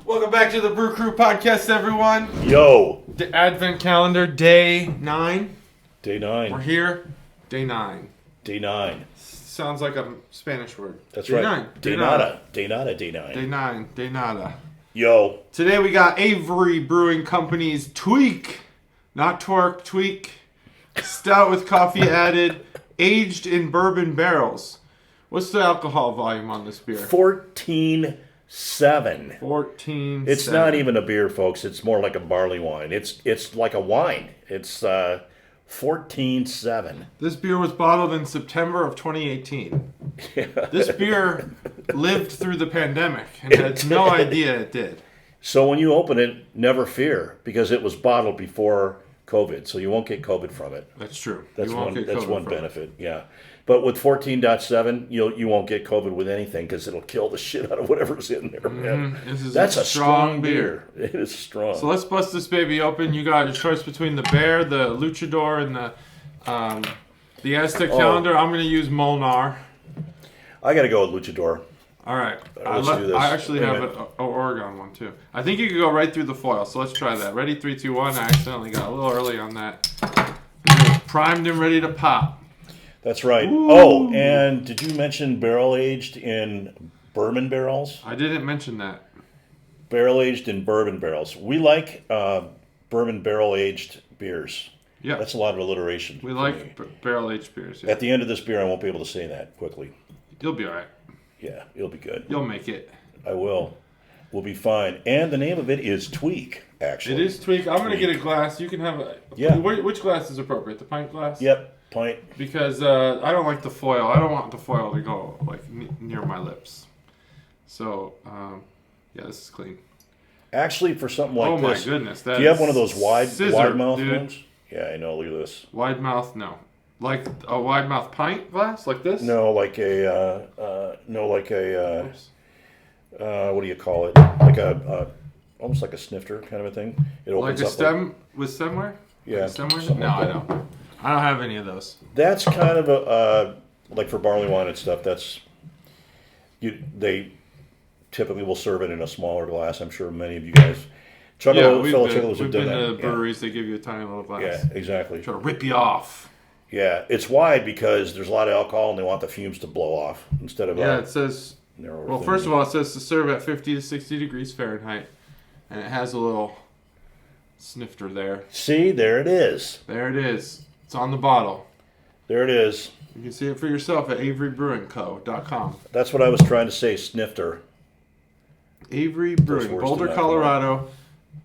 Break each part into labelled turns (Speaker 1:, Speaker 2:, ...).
Speaker 1: Welcome back to the Brew Crew podcast, everyone.
Speaker 2: Yo.
Speaker 1: The Advent calendar, day 9.
Speaker 2: Day 9.
Speaker 1: We're here, day 9.
Speaker 2: Day 9.
Speaker 1: Sounds like a Spanish word.
Speaker 2: That's
Speaker 1: day
Speaker 2: right.
Speaker 1: 9.
Speaker 2: Day nada. Day nada, day 9.
Speaker 1: Day 9. Day nada.
Speaker 2: Yo.
Speaker 1: Today we got Avery Brewing Company's Tweak, not Twerk, Tweak. Stout with coffee added, aged in bourbon barrels. What's the alcohol volume on this beer?
Speaker 2: 14.7.
Speaker 1: 14.7.
Speaker 2: It's not even a beer, folks. It's more like a barley wine. It's like a wine. It's 14.7.
Speaker 1: This beer was bottled in September of 2018.
Speaker 2: Yeah.
Speaker 1: This beer lived through the pandemic and had no idea it did.
Speaker 2: So when you open it, never fear, because it was bottled before COVID, so you won't get COVID from it.
Speaker 1: That's true.
Speaker 2: That's
Speaker 1: You won't get COVID
Speaker 2: one
Speaker 1: from it.
Speaker 2: benefit, yeah. But with 14.7, you won't get COVID with anything because it'll kill the shit out of whatever's in there, man.
Speaker 1: That's a strong beer.
Speaker 2: It is strong.
Speaker 1: So let's bust this baby open. You got your choice between the Bear, the Luchador, and the Aztec calendar. I'm going to use Molnar.
Speaker 2: I got to go with Luchador.
Speaker 1: All right.
Speaker 2: Let's do this.
Speaker 1: I actually have an Oregon one, too. I think you could go right through the foil, so let's try that. Ready, 3, 2, 1. I accidentally got a little early on that. Primed and ready to pop.
Speaker 2: That's right.
Speaker 1: Ooh.
Speaker 2: Oh, and did you mention barrel aged in bourbon barrels?
Speaker 1: I didn't mention that.
Speaker 2: Barrel aged in bourbon barrels. We like bourbon barrel aged beers.
Speaker 1: Yeah.
Speaker 2: That's a lot of alliteration.
Speaker 1: We like barrel aged beers. Yeah.
Speaker 2: At the end of this beer, I won't be able to say that quickly.
Speaker 1: You'll be all right.
Speaker 2: Yeah, it'll be good.
Speaker 1: You'll make it.
Speaker 2: I will. We'll be fine. And the name of it is Tweak, actually.
Speaker 1: It is Tweak. I'm going to get a glass. You can have a...
Speaker 2: Yeah.
Speaker 1: Which glass is appropriate? The pint glass?
Speaker 2: Yep, pint.
Speaker 1: Because I don't like the foil. I don't want the foil to go like near my lips. So, yeah, this is clean.
Speaker 2: Actually, for something like
Speaker 1: this...
Speaker 2: this...
Speaker 1: Oh, my goodness.
Speaker 2: Do you have one of those wide mouth
Speaker 1: dude.
Speaker 2: ones? Yeah, I know. Look at this.
Speaker 1: Wide mouth, no. Like a wide mouth pint glass? Like this?
Speaker 2: No, like a...
Speaker 1: Oops.
Speaker 2: What do you call it? Like almost like a snifter kind of a thing. It opens
Speaker 1: Like a
Speaker 2: up
Speaker 1: stem with stemware?
Speaker 2: Yeah.
Speaker 1: Like stemware?
Speaker 2: something
Speaker 1: No,
Speaker 2: like
Speaker 1: I
Speaker 2: that.
Speaker 1: don't. I don't have any of those.
Speaker 2: That's kind of a like for barley wine and stuff. They typically will serve it in a smaller glass. I'm sure many of you guys, fellow chuggalos have done that.
Speaker 1: We've been to breweries. They give you a tiny little glass.
Speaker 2: Yeah, exactly.
Speaker 1: Try to rip you off.
Speaker 2: Yeah, it's wide because there's a lot of alcohol and they want the fumes to blow off instead of
Speaker 1: it says.
Speaker 2: narrower.
Speaker 1: Well, first of all, it says to serve at 50 to 60 degrees Fahrenheit, and it has a little snifter there.
Speaker 2: See, there it is.
Speaker 1: There it is. It's on the bottle.
Speaker 2: There it is.
Speaker 1: You can see it for yourself at averybrewingco.com.
Speaker 2: That's what I was trying to say, snifter.
Speaker 1: Avery Brewing,
Speaker 2: words
Speaker 1: Boulder,
Speaker 2: do not come
Speaker 1: Colorado.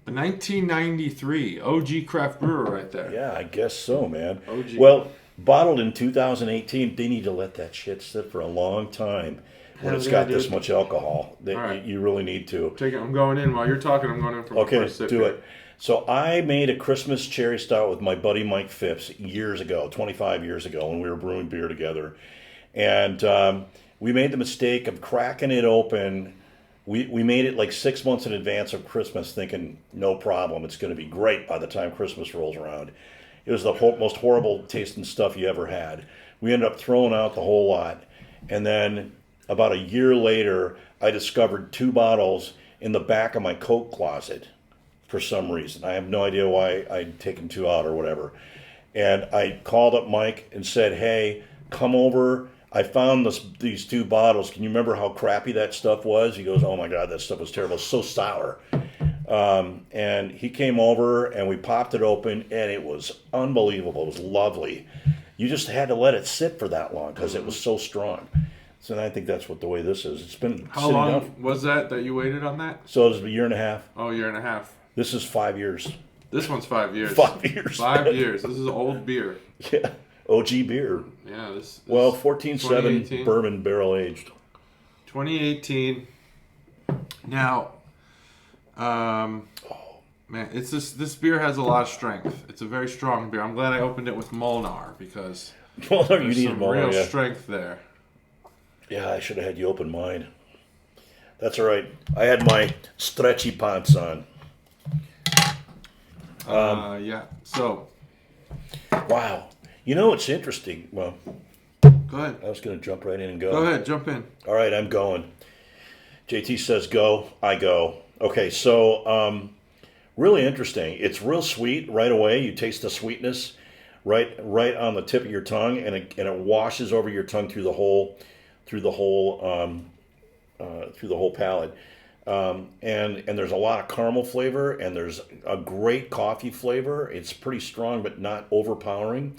Speaker 1: 1993 OG craft brewer right there.
Speaker 2: Yeah, I guess so, man.
Speaker 1: OG.
Speaker 2: Well, bottled in 2018, they need to let that shit sit for a long time when it's got this much alcohol.
Speaker 1: Right.
Speaker 2: You really need to.
Speaker 1: Take it. I'm going in while you're talking. I'm going in for my
Speaker 2: Okay,
Speaker 1: first sip
Speaker 2: do
Speaker 1: here.
Speaker 2: it. So I made a Christmas cherry stout with my buddy Mike Phipps years ago, 25 years ago, when we were brewing beer together. And we made the mistake of cracking it open. We made it like 6 months in advance of Christmas, thinking, no problem, it's going to be great by the time Christmas rolls around. It was the most horrible tasting stuff you ever had. We ended up throwing out the whole lot. And then about a year later, I discovered 2 bottles in the back of my coat closet for some reason. I have no idea why I'd taken 2 out or whatever. And I called up Mike and said, hey, come over. I found these 2 bottles. Can you remember how crappy that stuff was? He goes, oh my God, that stuff was terrible. It's so sour. And he came over and we popped it open and it was unbelievable. It was lovely. You just had to let it sit for that long because it was so strong. So I think that's what the way this is. It's been
Speaker 1: How
Speaker 2: sitting
Speaker 1: long
Speaker 2: down.
Speaker 1: was that you waited on that?
Speaker 2: So it was a year and a half.
Speaker 1: Oh, year and a half.
Speaker 2: This is 5 years.
Speaker 1: This one's 5 years.
Speaker 2: 5 years.
Speaker 1: 5 years. This is old beer.
Speaker 2: Yeah. OG beer.
Speaker 1: Yeah, this
Speaker 2: Well, 14.7
Speaker 1: 2018.
Speaker 2: bourbon barrel aged.
Speaker 1: 2018. Now, man, it's this beer has a lot of strength. It's a very strong beer. I'm glad I opened it with Molnar because
Speaker 2: Well, you
Speaker 1: there's
Speaker 2: need
Speaker 1: some
Speaker 2: more.
Speaker 1: real
Speaker 2: Yeah.
Speaker 1: strength there.
Speaker 2: Yeah, I should have had you open mine. That's all right. I had my stretchy pants on.
Speaker 1: Yeah. So,
Speaker 2: Wow. You know, it's interesting. Well,
Speaker 1: go ahead.
Speaker 2: I was going to jump right in and go.
Speaker 1: Go ahead. Jump in.
Speaker 2: All right, I'm going. JT says go. I go. Okay, so really interesting. It's real sweet right away. You taste the sweetness right on the tip of your tongue, and it washes over your tongue through the whole through the whole palate. And there's a lot of caramel flavor, and there's a great coffee flavor. It's pretty strong, but not overpowering.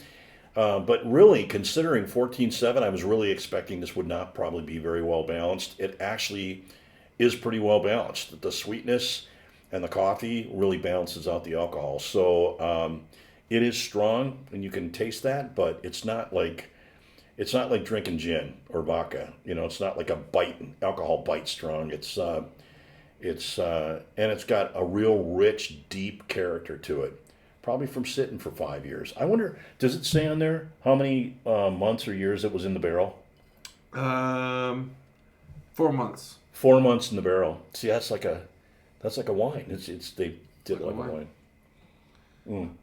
Speaker 2: But really, considering 14.7, I was really expecting this would not probably be very well balanced. It actually is pretty well balanced. The sweetness and the coffee really balances out the alcohol. So it is strong, and you can taste that, but it's not like drinking gin or vodka. You know, it's not like a alcohol bite strong. And it's got a real rich, deep character to it. Probably from sitting for 5 years. I wonder, does it say on there how many months or years it was in the barrel?
Speaker 1: 4 months.
Speaker 2: 4 months in the barrel. See, that's like a wine. They did it like a wine.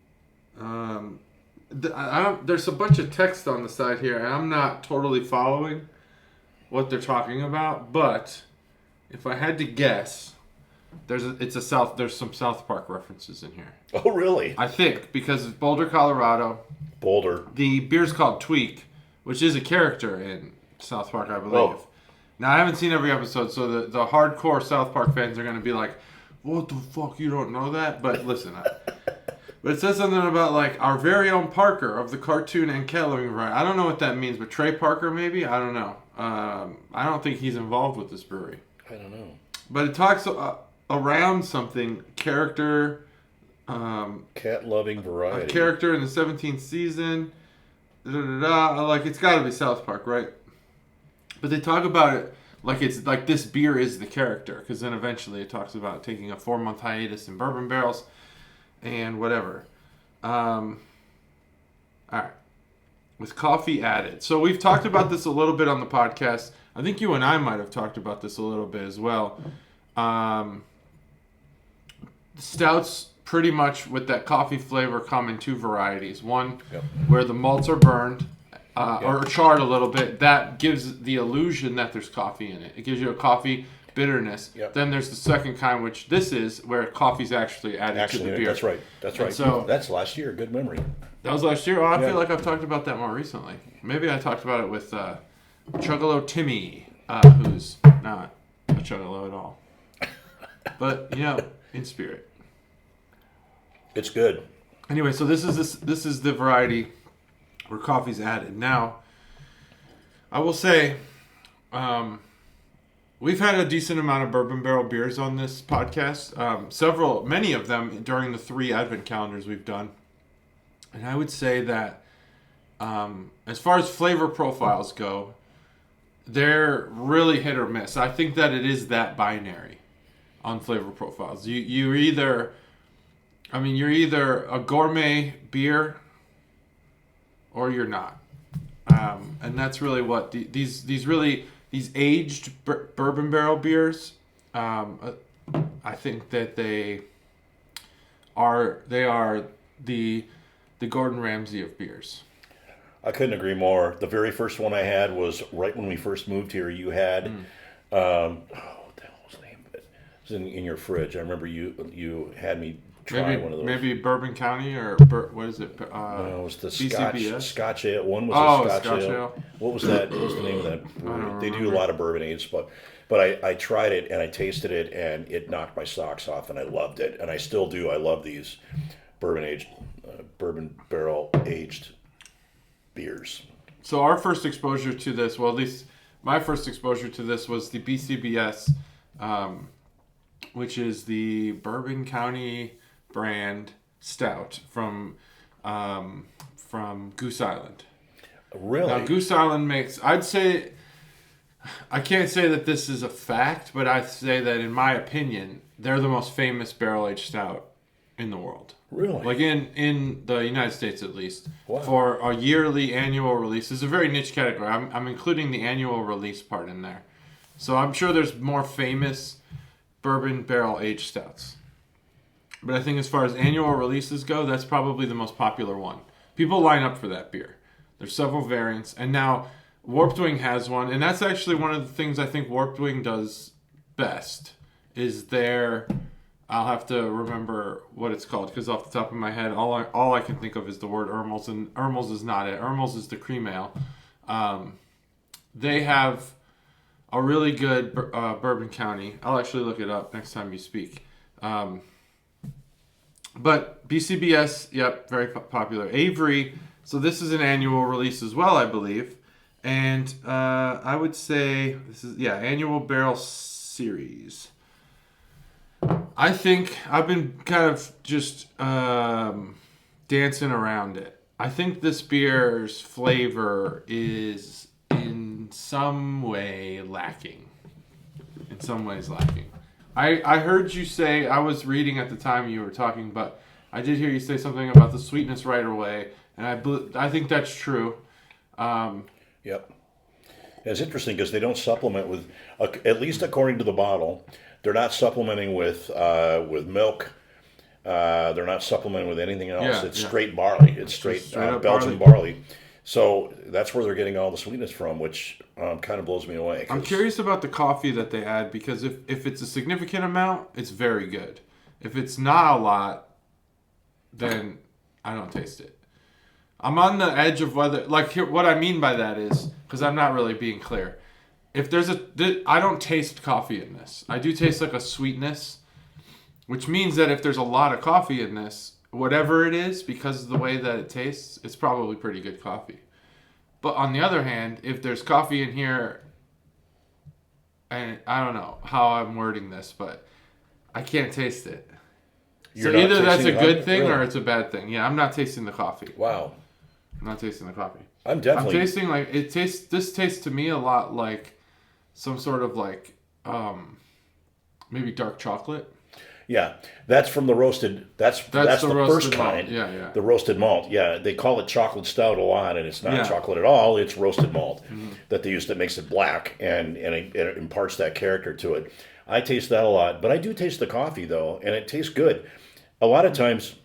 Speaker 1: There's a bunch of text on the side here, and I'm not totally following what they're talking about. But if I had to guess, there's some South Park references in here.
Speaker 2: Oh, really?
Speaker 1: I think because it's Boulder, Colorado.
Speaker 2: Boulder.
Speaker 1: The beer's called Tweak, which is a character in South Park, I believe.
Speaker 2: Oh.
Speaker 1: Now, I haven't seen every episode, so the hardcore South Park fans are going to be like, what the fuck, you don't know that? But listen, but it says something about, like, our very own Parker of the cartoon and coloring variety. I don't know what that means, but Trey Parker, maybe? I don't know. I don't think he's involved with this brewery.
Speaker 2: I don't know.
Speaker 1: But it talks around something, character...
Speaker 2: cat-loving variety.
Speaker 1: A character in the 17th season. Like, it's got to be South Park, right? But they talk about it like it's like this beer is the character, because then eventually it talks about taking a 4-month hiatus in bourbon barrels and whatever. All right. With coffee added. So we've talked about this a little bit on the podcast. I think you and I might have talked about this a little bit as well. Stouts pretty much with that coffee flavor come in two varieties. One where the malts are burned or charred a little bit. That gives the illusion that there's coffee in it. It gives you a coffee bitterness.
Speaker 2: Yep.
Speaker 1: Then there's the second kind, which this is, where coffee's actually added to the beer.
Speaker 2: That's right. That's right.
Speaker 1: So,
Speaker 2: that's last year. Good memory.
Speaker 1: That was last year? Oh, I feel like I've talked about that more recently. Maybe I talked about it with Chuggalo Timmy, who's not a Chuggalo at all. But, in spirit.
Speaker 2: It's good.
Speaker 1: Anyway, so this is the variety where coffee's added. Now, I will say, we've had a decent amount of bourbon barrel beers on this podcast. Many of them during the 3 advent calendars we've done. And I would say that as far as flavor profiles go, they're really hit or miss. I think that it is that binary on flavor profiles. You're either a gourmet beer or you're not. And that's really what these aged bourbon barrel beers, I think that they are the Gordon Ramsay of beers.
Speaker 2: I couldn't agree more. The very first one I had was right when we first moved here. You had, what the hell was the name of it? It was in your fridge. I remember you had me try one of those. Maybe
Speaker 1: Bourbon County or what is it?
Speaker 2: No, it was the
Speaker 1: BCBS?
Speaker 2: Scotch Ale. One was a Scotch Ale.
Speaker 1: Ale.
Speaker 2: What was that? What was the name of that brewery? They do a lot of bourbon aged, but I tried it and I tasted it and it knocked my socks off and I loved it, and I still do. I love these bourbon barrel aged beers.
Speaker 1: So our first exposure to this, well, at least my first exposure to this, was the BCBS, which is the Bourbon County brand stout from Goose Island.
Speaker 2: Really?
Speaker 1: Now, Goose Island makes, I can't say that this is a fact, but I'd say that in my opinion, they're the most famous barrel-aged stout in the world.
Speaker 2: Really?
Speaker 1: Like in the United States, at least.
Speaker 2: Wow.
Speaker 1: For a yearly annual release. It's a very niche category. I'm including the annual release part in there. So I'm sure there's more famous bourbon barrel aged stouts. But I think as far as annual releases go, that's probably the most popular one. People line up for that beer. There's several variants. And now Warped Wing has one. And that's actually one of the things I think Warped Wing does best. Is their I'll have to remember what it's called because off the top of my head, all I can think of is the word Ermels, and Ermels is not it. Ermels is the cream ale. They have a really good Bourbon County. I'll actually look it up next time you speak. But BCBS, yep, very popular. Avery, so this is an annual release as well, I believe. And I would say this is, annual barrel series. I think I've been kind of just dancing around it. I think this beer's flavor is in some way lacking. In some ways lacking. I heard you say, I was reading at the time you were talking, but I did hear you say something about the sweetness right away, and I think that's true.
Speaker 2: Yep. It's interesting because they don't supplement with, at least according to the bottle, they're not supplementing with milk. They're not supplementing with anything else.
Speaker 1: Yeah,
Speaker 2: It's straight barley. It's straight
Speaker 1: up
Speaker 2: Belgian barley. So that's where they're getting all the sweetness from, which kind of blows me away.
Speaker 1: I'm curious about the coffee that they add because if it's a significant amount, it's very good. If it's not a lot, then I don't taste it. I'm on the edge of whether, what I mean by that is, because I'm not really being clear. If I don't taste coffee in this. I do taste like a sweetness, which means that if there's a lot of coffee in this, whatever it is, because of the way that it tastes, it's probably pretty good coffee. But on the other hand, if there's coffee in here, and I don't know how I'm wording this, but I can't taste it. So either that's a good thing or it's a bad thing. Yeah, I'm not tasting the coffee.
Speaker 2: Wow.
Speaker 1: I'm not tasting the coffee.
Speaker 2: I'm definitely.
Speaker 1: I'm tasting this tastes to me a lot like some sort of maybe dark chocolate.
Speaker 2: Yeah, that's from the roasted. That's the first kind.
Speaker 1: Malt. Yeah.
Speaker 2: The roasted malt. Yeah, they call it chocolate stout a lot, and it's not chocolate at all. It's roasted malt that they use that makes it black and it imparts that character to it. I taste that a lot, but I do taste the coffee though, and it tastes good. A lot of times,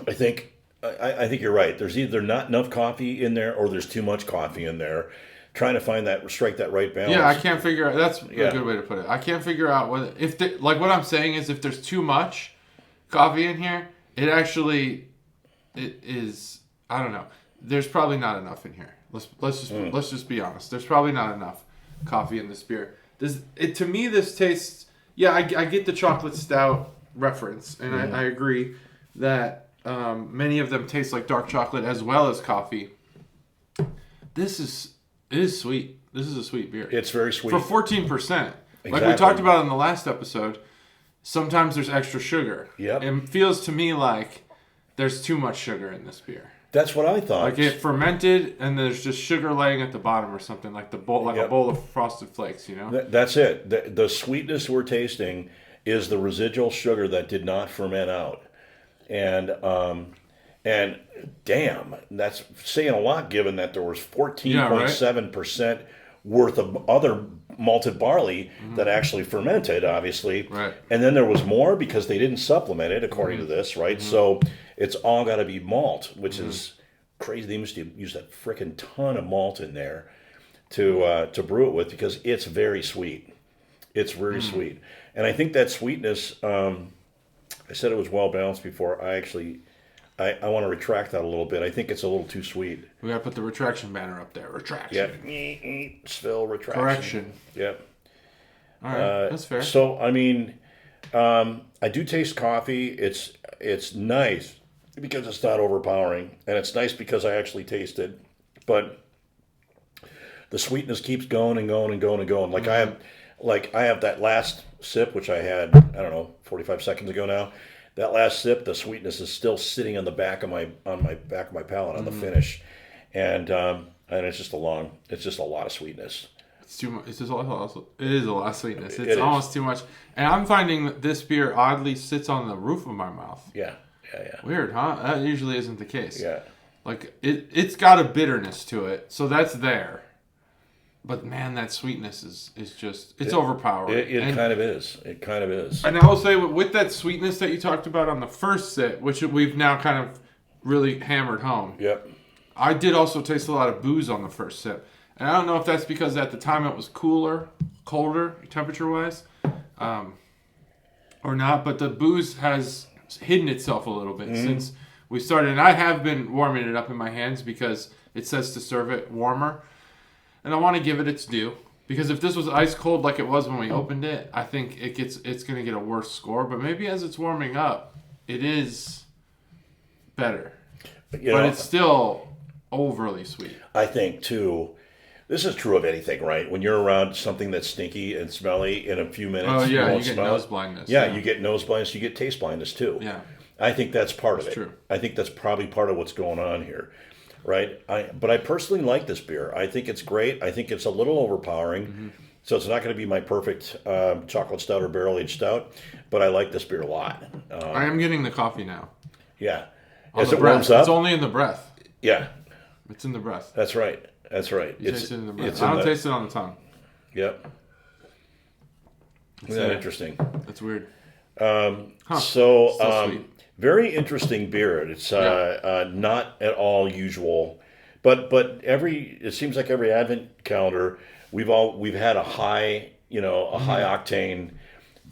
Speaker 2: I think you're right. There's either not enough coffee in there or there's too much coffee in there. Trying to strike that right balance.
Speaker 1: Yeah, I can't figure out. That's a good way to put it. I can't figure out whether what I'm saying is if there's too much coffee in here, it is. I don't know. There's probably not enough in here. Let's just be honest. There's probably not enough coffee in this beer. To me this tastes. Yeah, I get the chocolate stout reference, and I agree that many of them taste like dark chocolate as well as coffee. It is sweet. This is a sweet beer.
Speaker 2: It's very sweet.
Speaker 1: For 14%. Exactly. Like we talked about in the last episode, sometimes there's extra sugar.
Speaker 2: Yep.
Speaker 1: It feels to me like there's too much sugar in this beer.
Speaker 2: That's what I thought.
Speaker 1: Like it fermented and there's just sugar laying at the bottom or something, like a bowl of Frosted Flakes, you know?
Speaker 2: That's it. The sweetness we're tasting is the residual sugar that did not ferment out. And damn, that's saying a lot given that there was 14.7% worth of other malted barley that actually fermented, obviously.
Speaker 1: Right.
Speaker 2: And then there was more because they didn't supplement it, according to this, right? So it's all got to be malt, which is crazy. They must use that frickin' ton of malt in there to brew it with because it's very sweet. It's very sweet. And I think that sweetness, I said it was well balanced before. I want to retract that a little bit. I think it's a little too sweet.
Speaker 1: We got to put the retraction banner up there. Retraction.
Speaker 2: Yeah. SFIL retraction.
Speaker 1: Correction.
Speaker 2: Yep.
Speaker 1: All right. That's fair.
Speaker 2: So, I mean, I do taste coffee. It's nice because it's not overpowering. And it's nice because I actually taste it. But the sweetness keeps going and going and going and going. Like I have that last sip, which I had, I don't know, 45 seconds ago now. That last sip, the sweetness is still sitting on the back of my palate on the finish, and it's just a lot of sweetness.
Speaker 1: It's too much. It's just it is a lot of sweetness. It's almost too much. And I'm finding that this beer oddly sits on the roof of my mouth.
Speaker 2: Yeah.
Speaker 1: Weird, huh? That usually isn't the case.
Speaker 2: Yeah.
Speaker 1: Like it's got a bitterness to it, so that's there. But man, that sweetness is just, it's overpowering.
Speaker 2: It kind of is. It kind of is.
Speaker 1: And I will say, with that sweetness that you talked about on the first sip, which we've now kind of really hammered home.
Speaker 2: Yep.
Speaker 1: I did also taste a lot of booze on the first sip. And I don't know if that's because at the time it was colder, temperature-wise. or not, but the booze has hidden itself a little bit since we started. And I have been warming it up in my hands because it says to serve it warmer. And I want to give it its due. Because if this was ice cold like it was when we opened it, I think it's going to get a worse score. But maybe as it's warming up, it is better. But it's still overly sweet.
Speaker 2: I think, too, this is true of anything, right? When you're around something that's stinky and smelly in a few minutes,
Speaker 1: you get nose blindness.
Speaker 2: Yeah, you get nose blindness. You get taste blindness, too.
Speaker 1: Yeah.
Speaker 2: I think that's part of it.
Speaker 1: True.
Speaker 2: I think that's probably part of what's going on here, right? But I personally like this beer. I think it's great. I think it's a little overpowering. So it's not going to be my perfect chocolate stout or barrel-aged stout, but I like this beer a lot.
Speaker 1: I am getting the coffee now.
Speaker 2: Yeah.
Speaker 1: As it warms up? It's only in the breath.
Speaker 2: Yeah.
Speaker 1: It's in the breath.
Speaker 2: That's right. That's right.
Speaker 1: You taste it in the breath. I don't taste it on the tongue.
Speaker 2: Yep. Isn't that interesting?
Speaker 1: That's weird.
Speaker 2: So very interesting beer. It's not at all usual, but it seems like every Advent calendar we've had a high high octane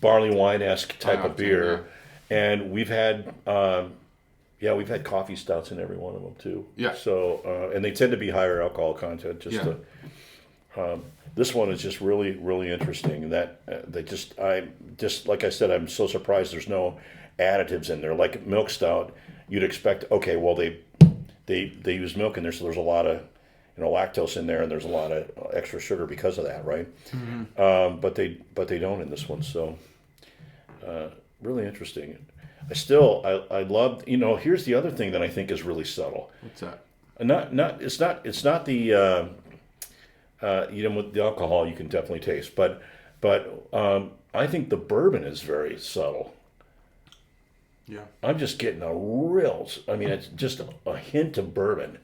Speaker 2: barley wine-esque type of beer, and we've had we've had coffee stouts in every one of them too.
Speaker 1: Yeah.
Speaker 2: So and they tend to be higher alcohol content. This one is just really, really interesting. That like I said, I'm so surprised there's no additives in there. Like milk stout, you'd expect. Okay, well they use milk in there, so there's a lot of lactose in there, and there's a lot of extra sugar because of that, right? Mm-hmm. But they don't in this one. So really interesting. I love. Here's the other thing that I think is really subtle.
Speaker 1: What's that?
Speaker 2: It's not the. With the alcohol you can definitely taste, but I think the bourbon is very subtle.
Speaker 1: Yeah.
Speaker 2: I'm just getting it's just a hint of bourbon.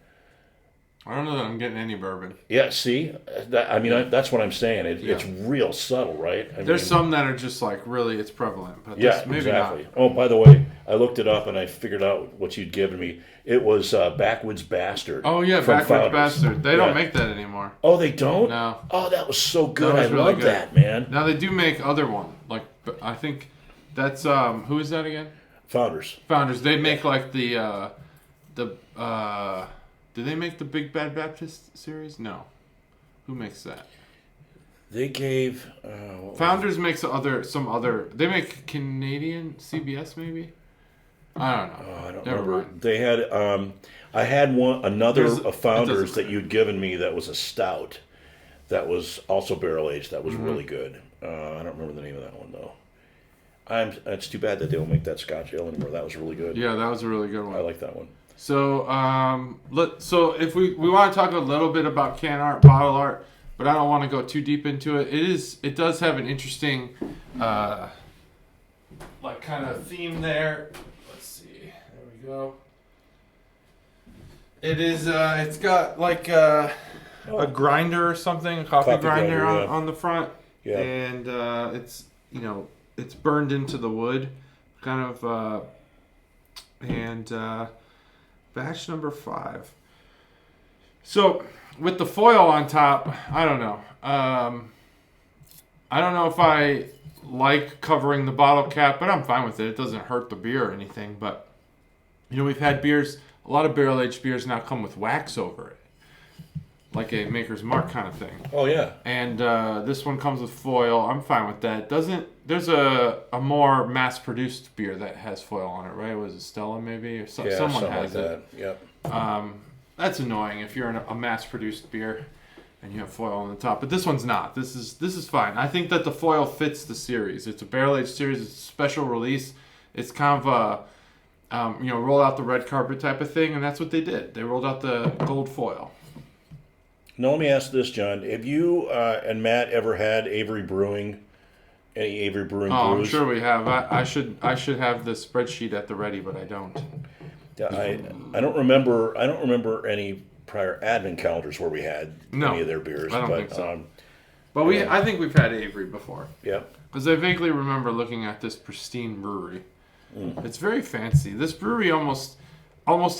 Speaker 1: I don't know that I'm getting any bourbon.
Speaker 2: Yeah, see? That's what I'm saying. It's real subtle, right?
Speaker 1: There's some that are just like really, it's prevalent. But maybe
Speaker 2: exactly.
Speaker 1: Not.
Speaker 2: Oh, by the way, I looked it up and I figured out what you'd given me. It was Backwoods Bastard.
Speaker 1: Oh, yeah, Backwoods Bastard. They don't make that anymore.
Speaker 2: Oh, they don't?
Speaker 1: No.
Speaker 2: Oh, that was so good. I love that, man.
Speaker 1: Now, they do make other one. Like, I think that's, who is that again?
Speaker 2: Founders.
Speaker 1: They make like do they make the Big Bad Baptist series? No. Who makes that?
Speaker 2: They gave...
Speaker 1: Founders makes some other... They make Canadian CBS, maybe? I don't know.
Speaker 2: Oh, I don't remember. Mind. They had... I had another of Founders that you'd given me that was a stout that was also barrel-aged. That was really good. I don't remember the name of that one, though. It's too bad that they don't make that Scotch ale anymore. That was really good.
Speaker 1: Yeah, that was a really good one.
Speaker 2: I like that one.
Speaker 1: So, so if we want to talk a little bit about can art, bottle art, but I don't want to go too deep into it. It does have an interesting, kind of theme there. Let's see. There we go. It is. It's got like a grinder or something, a coffee grinder on the front.
Speaker 2: Yeah.
Speaker 1: And it's it's burned into the wood, kind of, batch number 5. So with the foil on top, I don't know. I don't know if I like covering the bottle cap, but I'm fine with it. It doesn't hurt the beer or anything. But we've had beers. A lot of barrel-aged beers now come with wax over it, like a Maker's Mark kind of thing.
Speaker 2: Oh yeah.
Speaker 1: And this one comes with foil. I'm fine with that. There's a more mass-produced beer that has foil on it, right? Was it Stella maybe, or someone has
Speaker 2: like
Speaker 1: it?
Speaker 2: Yep.
Speaker 1: That's annoying if you're in a mass-produced beer and you have foil on the top. But this one's not. This is fine. I think that the foil fits the series. It's a barrel-aged series. It's a special release. It's kind of a roll out the red carpet type of thing, and that's what they did. They rolled out the gold foil.
Speaker 2: Now let me ask this, John. Have you and Matt ever had Avery Brewing? Any Avery Brewing brews?
Speaker 1: I'm sure we have. I should have the spreadsheet at the ready, but I don't.
Speaker 2: Yeah, I don't remember any prior Advent calendars where we had any of their beers.
Speaker 1: I don't think so. But I think we've had Avery before.
Speaker 2: Yeah.
Speaker 1: Because I vaguely remember looking at this pristine brewery. It's very fancy. This brewery almost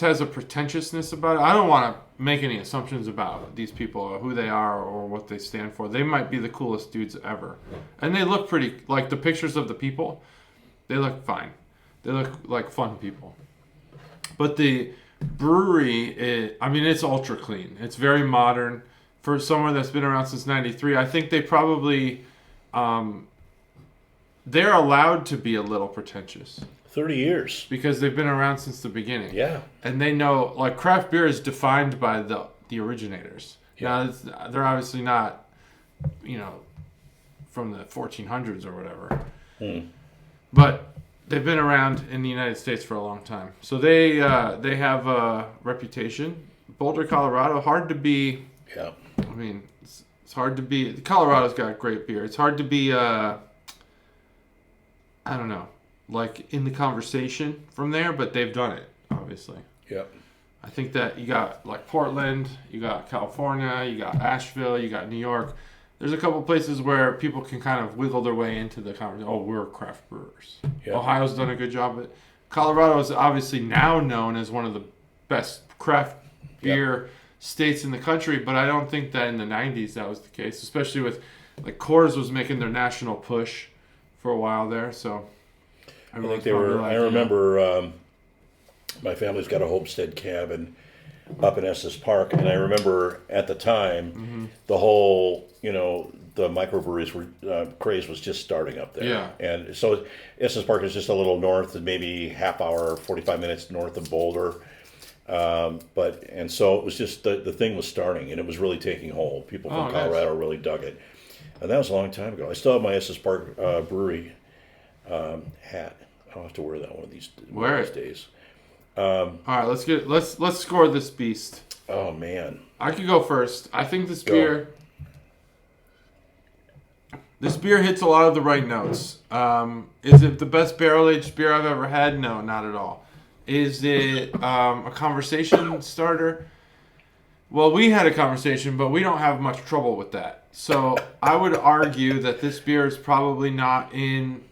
Speaker 1: has a pretentiousness about it. I don't want to make any assumptions about these people or who they are or what they stand for. They might be the coolest dudes ever. And they look pretty, like the pictures of the people They look fine. They look like fun people. But the brewery, it's ultra clean. It's very modern. For somewhere that's been around since 93, I think they probably, they're allowed to be a little pretentious.
Speaker 2: 30 years.
Speaker 1: Because they've been around since the beginning.
Speaker 2: Yeah.
Speaker 1: And they know, like, craft beer is defined by the originators.
Speaker 2: Yeah.
Speaker 1: Now, they're obviously not, from the 1400s or whatever. But they've been around in the United States for a long time. So they have a reputation. Boulder, Colorado, hard to be.
Speaker 2: Yeah.
Speaker 1: It's hard to be. Colorado's got great beer. It's hard to be, I don't know, like in the conversation from there, but they've done it, obviously.
Speaker 2: Yep.
Speaker 1: I think that you got like Portland, you got California, you got Asheville, you got New York. There's a couple places where people can kind of wiggle their way into the conversation. Oh, we're craft brewers. Yep. Ohio's done a good job of it. Colorado is obviously now known as one of the best craft beer states in the country, but I don't think that in the 90s that was the case, especially with, like, Coors was making their national push for a while there, so
Speaker 2: I think they were. I remember my family's got a homestead cabin up in Estes Park, and I remember at the time the whole, the microbreweries were craze was just starting up there.
Speaker 1: Yeah.
Speaker 2: And so Estes Park is just a little north, maybe half hour, 45 minutes north of Boulder. So it was just the thing was starting, and it was really taking hold. People from Colorado really dug it, and that was a long time ago. I still have my Estes Park brewery hat. I'll have to wear that one of these days.
Speaker 1: All right, let's score this beast.
Speaker 2: Oh man,
Speaker 1: I could go first. I think this beer hits a lot of the right notes. Is it the best barrel aged beer I've ever had? No, not at all. Is it a conversation starter? Well, we had a conversation, but we don't have much trouble with that. So I would argue that this beer is probably not in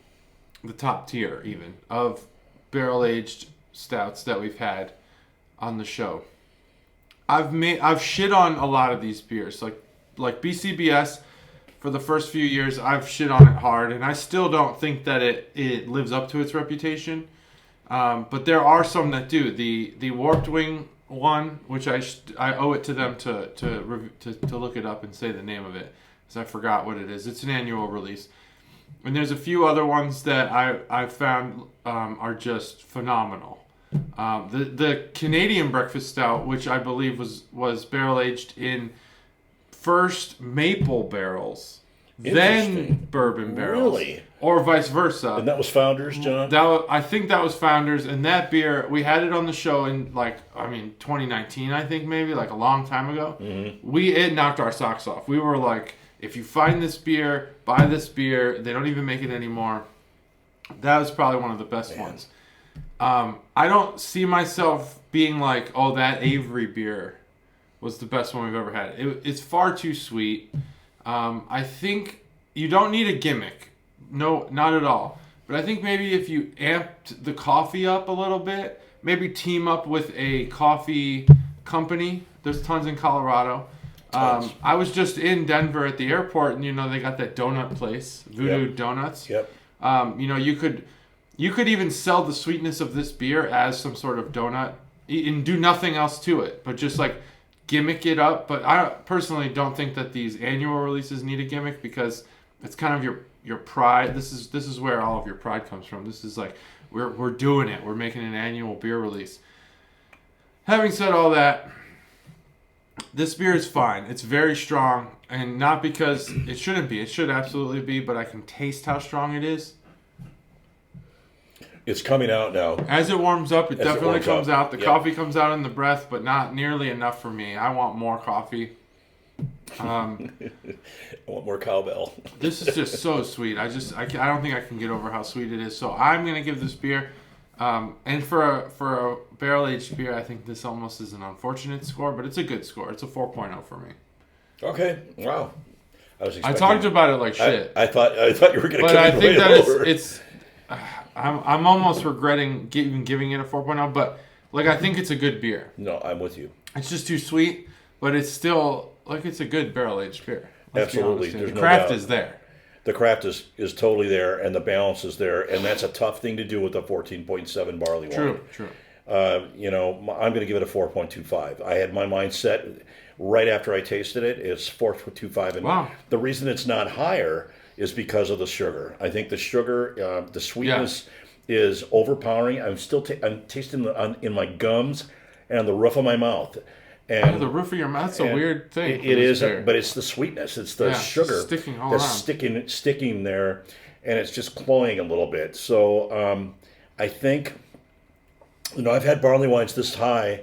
Speaker 1: the top tier even of barrel-aged stouts that we've had on the show. I've shit on a lot of these beers. Like BCBS, for the first few years, I've shit on it hard, and I still don't think that it lives up to its reputation. But there are some that do. The Warped Wing one, which I owe it to them to look it up and say the name of it, because I forgot what it is. It's an annual release. And there's a few other ones that I've found are just phenomenal. The Canadian Breakfast Stout, which I believe was barrel aged in first maple barrels, then bourbon barrels.
Speaker 2: Really?
Speaker 1: Or vice versa.
Speaker 2: And that was Founders, John?
Speaker 1: I think that was Founders. And that beer, we had it on the show in 2019, I think maybe, like a long time ago. Mm-hmm. It knocked our socks off. We were like, if you find this beer, buy this beer. They don't even make it anymore. That was probably one of the best ones. I don't see myself being like, oh, that Avery beer was the best one we've ever had. It's far too sweet. I think you don't need a gimmick. No, not at all. But I think maybe if you amped the coffee up a little bit, maybe team up with a coffee company. There's tons in Colorado. I was just in Denver at the airport, and they got that donut place, Voodoo Donuts.
Speaker 2: Yep.
Speaker 1: You could even sell the sweetness of this beer as some sort of donut and do nothing else to it, but just like gimmick it up. But I personally don't think that these annual releases need a gimmick, because it's kind of your pride. This is where all of your pride comes from. This is like we're doing it. We're making an annual beer release. Having said all that, this beer is fine. It's very strong, and not because it shouldn't be. It should absolutely be, but I can taste how strong it is.
Speaker 2: It's coming out now.
Speaker 1: As it warms up, it definitely comes out. The coffee comes out in the breath, but not nearly enough for me. I want more coffee.
Speaker 2: I want more cowbell.
Speaker 1: This is just so sweet. I don't think I can get over how sweet it is. So I'm gonna give this beer, and for a barrel aged beer, I think this almost is an unfortunate score, but it's a good score. It's a 4.0 for me.
Speaker 2: Okay. Wow.
Speaker 1: I talked about it like shit.
Speaker 2: I thought you were gonna.
Speaker 1: But I think that it's. I'm almost regretting even giving it a 4.0, but I think it's a good beer.
Speaker 2: No, I'm with you.
Speaker 1: It's just too sweet, but it's still it's a good barrel aged beer.
Speaker 2: Absolutely, there's
Speaker 1: the craft
Speaker 2: no doubt.
Speaker 1: is there.
Speaker 2: the craft is totally there, and the balance is there, and that's a tough thing to do with a 14.7 barley wine.
Speaker 1: True.
Speaker 2: I'm going to give it a 4.25. I had my mind set right after I tasted it. It's 4.25, and
Speaker 1: Wow.
Speaker 2: the reason it's not higher is because of the sugar. I think the sugar, the sweetness is overpowering. I'm tasting in my gums and on the roof of my mouth. And
Speaker 1: the roof of your mouth's a weird thing.
Speaker 2: It is, but it's the sweetness. It's the sugar
Speaker 1: sticking all
Speaker 2: that's
Speaker 1: around.
Speaker 2: sticking there, and it's just cloying a little bit. So I think, I've had barley wines this high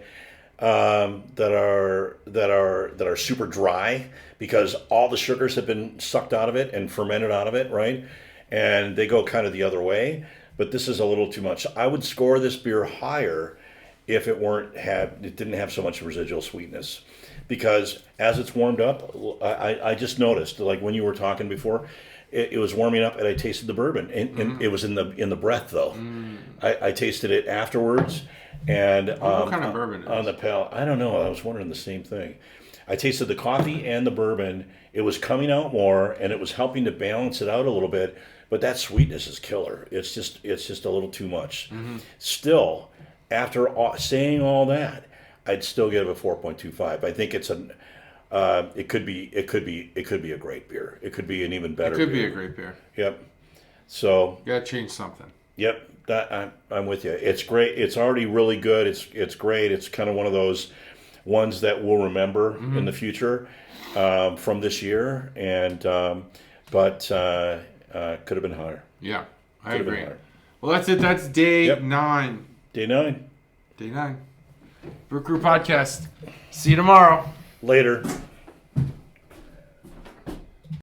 Speaker 2: that are super dry because all the sugars have been sucked out of it and fermented out of it, right? And they go kind of the other way. But this is a little too much. I would score this beer higher if it didn't have so much residual sweetness, because as it's warmed up, I just noticed, like when you were talking before, it was warming up, and I tasted the bourbon, and it was in the breath though. I tasted it afterwards, and
Speaker 1: What kind of bourbon is
Speaker 2: on the palate. I don't know. I was wondering the same thing. I tasted the coffee and the bourbon. It was coming out more, and it was helping to balance it out a little bit. But that sweetness is killer. It's just a little too much. Still, after saying all that, I'd still give it a 4.25. I think it could be a great beer. It could be an even better beer.
Speaker 1: It could be a great beer.
Speaker 2: Yep. So
Speaker 1: You gotta change something.
Speaker 2: Yep. I'm with you. It's great. It's already really good. It's great. It's kind of one of those ones that we'll remember in the future from this year. And but could have been higher.
Speaker 1: Yeah, I
Speaker 2: Could have been
Speaker 1: agree.
Speaker 2: higher.
Speaker 1: Well, that's it. That's day
Speaker 2: Yep.
Speaker 1: 9.
Speaker 2: Day 9.
Speaker 1: Day 9. Brew Crew Podcast. See you tomorrow.
Speaker 2: Later.